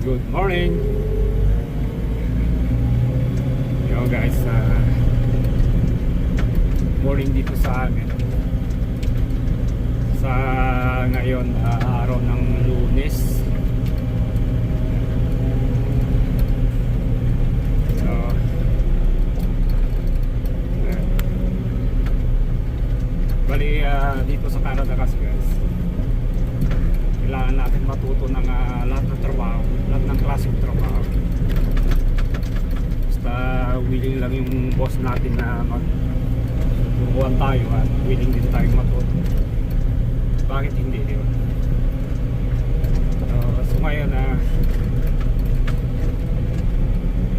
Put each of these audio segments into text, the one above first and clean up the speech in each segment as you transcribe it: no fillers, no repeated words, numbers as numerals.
Good morning. Yo guys, morning dito sa amin. Sa ngayon, araw ng Lunes. So, bali dito sa Canada kasi guys, kailangan natin matuto ng lahat ng trabaho, lahat ng klaseng trabaho. Basta willing lang yung boss natin na magturuan tayo at willing din tayong matuto. Bakit hindi, di ba? So ngayon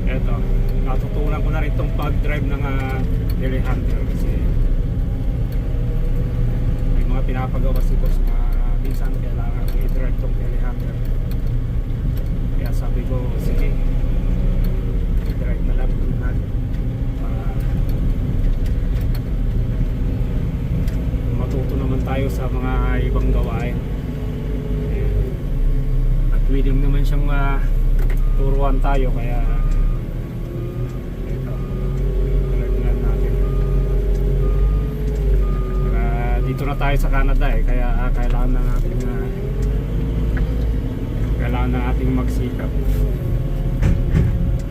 eto, natutunan ko na rin itong pag-drive ng telehandler kasi may mga pinapagawa si boss na minsan kailangan i-drive tong telehandler. Kaya sabi ko, sige, i-drive na lang natin para matuto naman tayo sa mga ibang gawain. At willing naman siyang turuan tayo, kaya ito, drive na natin. Dito na tayo sa Canada kaya kailangan na nating magsikap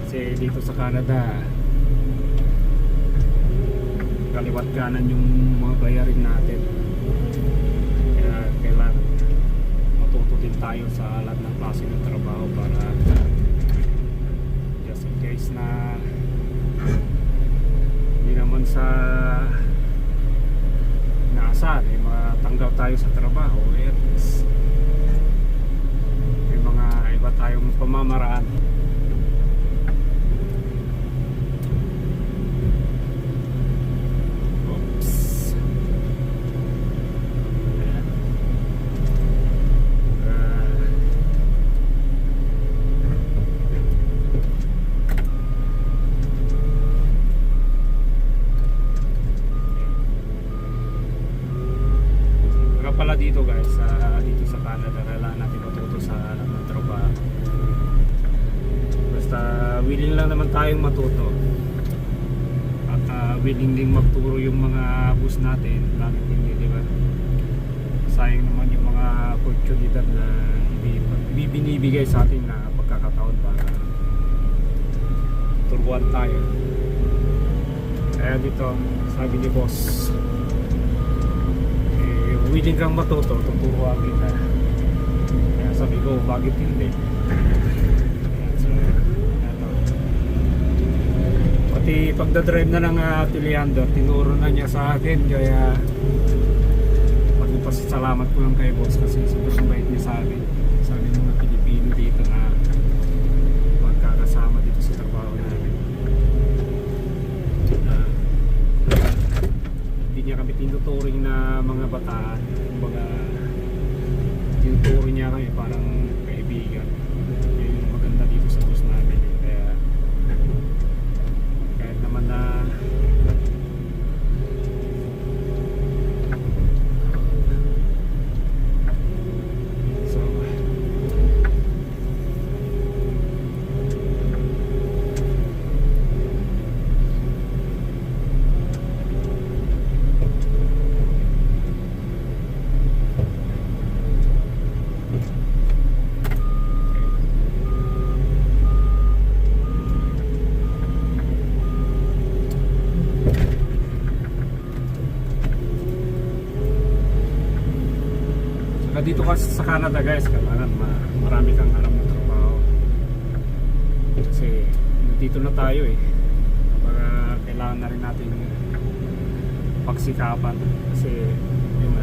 kasi dito sa Canada kaliwat kanan yung mga bayarin natin, kaya kailangan matuto din tayo sa lahat ng klase ng trabaho para just in case na hindi naman sa naasahan matanggal tayo sa trabaho, at least may mga iba tayong pamamaraan. Oops. Ayan. Pala dito guys, dito sa Canada kailangan natin matuto sa lahat ng trabaho. Basta willing lang naman tayong matuto at willing din magturo yung mga boss natin. Bakit hindi, di ba? Sayang naman yung mga oportunidad na binibigay sa atin na pagkakataon para turuan tayo. Kaya dito sabi ni boss, willing kang matuto, tuturuan kita. Kaya sabi ko, bakit hindi? So, ito. Pati pagdadrive na ng telehandler, tinuro na niya sa akin. Kaya magpapasalamat ko lang kay boss kasi sobrang bait niya sa akin. Sa amin mga Pilipino dito na magkakasama dito sa trabaho namin. Hindi niya kami tinuturing na mga bata, kumbaga tinuturing niya kami parang kaibigan. Yun yung maganda dito sa boss namin. Kaya kahit naman na so dito kasi sa Canada guys, kailangan marami kang alam ng trabaho kasi dito na tayo para kailangan na rin natin pagsikapan kasi yun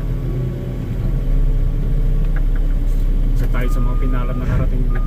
isa tayo sa mga pinalad na narating dito.